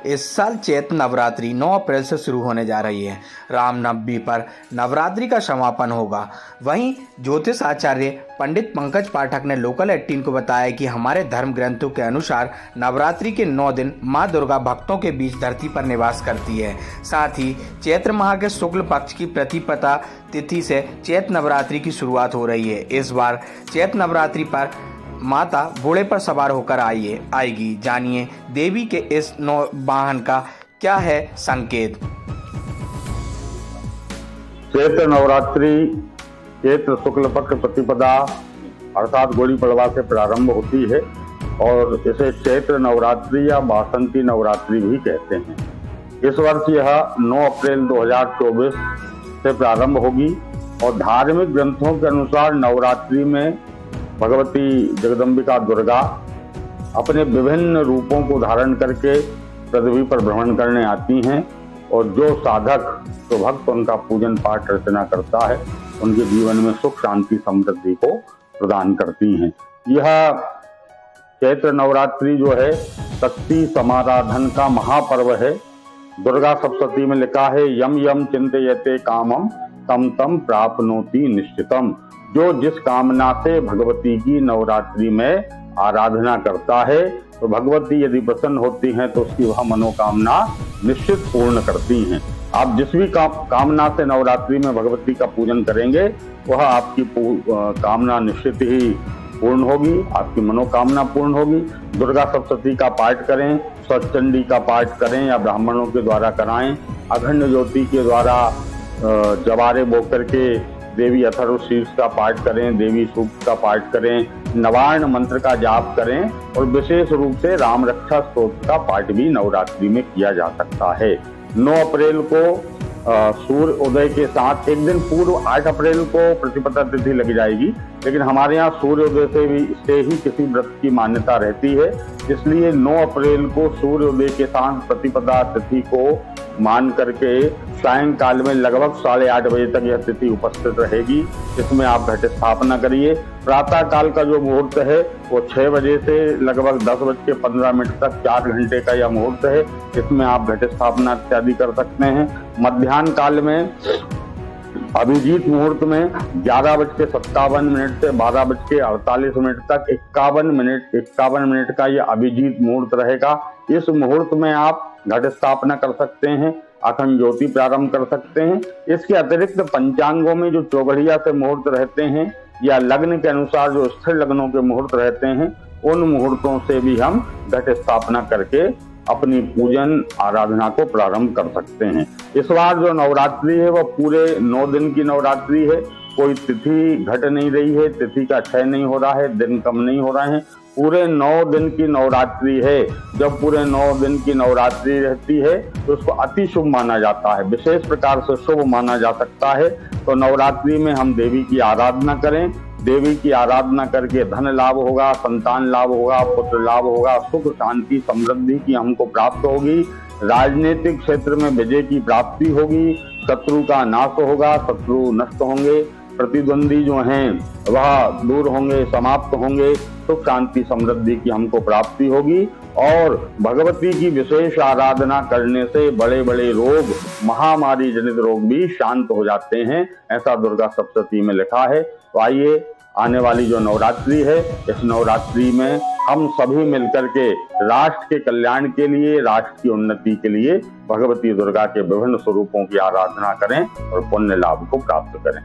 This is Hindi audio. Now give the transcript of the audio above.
इस साल चैत्र नवरात्रि 9 अप्रैल से शुरू होने जा रही है। रामनवमी पर नवरात्रि का समापन होगा। वहीं ज्योतिष आचार्य पंडित पंकज पाठक ने लोकल 18 को बताया कि हमारे धर्म ग्रंथों के अनुसार नवरात्रि के 9 दिन मां दुर्गा भक्तों के बीच धरती पर निवास करती है। साथ ही चैत्र माह के शुक्ल पक्ष की प्रतिपदा तिथि से चैत्र नवरात्रि की शुरुआत हो रही है। इस बार चैत्र नवरात्रि पर माता घोड़े पर सवार होकर आएगी। जानिए देवी के इस वाहन का क्या है संकेत। चैत्र नवरात्रि चैत्र शुक्ल पक्ष प्रतिपदा अर्थात गुड़ी पड़वा से प्रारंभ होती है और इसे चैत्र नवरात्रि या बासंती नवरात्रि भी कहते हैं। इस वर्ष यह 9 अप्रैल 2024 से प्रारंभ होगी और धार्मिक ग्रंथों के अनुसार नवरात्रि में भगवती जगदम्बिका दुर्गा अपने विभिन्न रूपों को धारण करके पृथ्वी पर भ्रमण करने आती हैं और जो साधक तो भक्त उनका पूजन पाठ अर्चना करता है उनके जीवन में सुख शांति समृद्धि को प्रदान करती हैं। यह चैत्र नवरात्रि जो है शक्ति समाराधन का महापर्व है। दुर्गा सप्तशती में लिखा है यम यम चिंतयते कामम तम तम प्राप्नोति निश्चितम। जो जिस कामना से भगवती की नवरात्रि में आराधना करता है तो भगवती यदि प्रसन्न होती हैं तो उसकी वह मनोकामना निश्चित पूर्ण करती हैं। आप जिस भी कामना से नवरात्रि में भगवती का पूजन करेंगे वह आपकी कामना निश्चित ही पूर्ण होगी, आपकी मनोकामना पूर्ण होगी। दुर्गा सप्तशती का पाठ करें, सचंडी का पाठ करें या ब्राह्मणों के द्वारा कराएं, अखंड ज्योति के द्वारा जवारे बो करके देवी अथर्व शीर्ष का पाठ करें, देवी सूक्त का पाठ करें, नवार्ण मंत्र का जाप करें और विशेष रूप से राम रक्षा स्तोत्र का पाठ भी नवरात्रि में किया जा सकता है। 9 अप्रैल को सूर्य उदय के साथ एक दिन पूर्व 8 अप्रैल को प्रतिपदा तिथि लग जाएगी, लेकिन हमारे यहाँ सूर्य उदय से ही किसी व्रत की मान्यता रहती है। इसलिए 9 अप्रैल को सूर्य उदय के साथ प्रतिपदा तिथि को मान करके सायंकाल में लगभग 8:30 बजे तक यह तिथि उपस्थित रहेगी। इसमें आप घट स्थापना करिए। प्रातः काल का जो मुहूर्त है वो 6 बजे से लगभग 10:15 तक 4 घंटे का यह मुहूर्त है। इसमें आप घट स्थापना इत्यादि कर सकते हैं। मध्याह्न काल में अभिजीत मुहूर्त में 11:57 से 12:48 तक 51 मिनट का यह अभिजीत मुहूर्त रहेगा। इस मुहूर्त में आप घट स्थापना कर सकते हैं, अखंड ज्योति प्रारंभ कर सकते हैं। इसके अतिरिक्त पंचांगों में जो चौघड़िया से मुहूर्त रहते हैं या लग्न के अनुसार जो स्थिर लग्नों के मुहूर्त रहते हैं उन मुहूर्तों से भी हम घट स्थापना करके अपनी पूजन आराधना को प्रारंभ कर सकते हैं। इस बार जो नवरात्रि है वह पूरे 9 दिन की नवरात्रि है। कोई तिथि घट नहीं रही है, तिथि का क्षय नहीं हो रहा है, दिन कम नहीं हो रहे हैं। पूरे 9 दिन की नवरात्रि है। जब पूरे 9 दिन की नवरात्रि रहती है तो उसको अति शुभ माना जाता है, विशेष प्रकार से शुभ माना जा सकता है। तो नवरात्रि में हम देवी की आराधना करें। देवी की आराधना करके धन लाभ होगा, संतान लाभ होगा, पुत्र लाभ होगा, सुख शांति समृद्धि की हमको प्राप्त होगी। राजनीतिक क्षेत्र में विजय की प्राप्ति होगी, शत्रु का नाश होगा, शत्रु नष्ट होंगे, प्रतिद्वंदी जो हैं वह दूर होंगे, समाप्त होंगे, सुख शांति समृद्धि की हमको प्राप्ति होगी। और भगवती की विशेष आराधना करने से बड़े बड़े रोग, महामारी जनित रोग भी शांत हो जाते हैं, ऐसा दुर्गा सप्तशती में लिखा है। तो आइए आने वाली जो नवरात्रि है इस नवरात्रि में हम सभी मिलकर के राष्ट्र के कल्याण के लिए, राष्ट्र की उन्नति के लिए भगवती दुर्गा के विभिन्न स्वरूपों की आराधना करें और पुण्य लाभ को प्राप्त करें।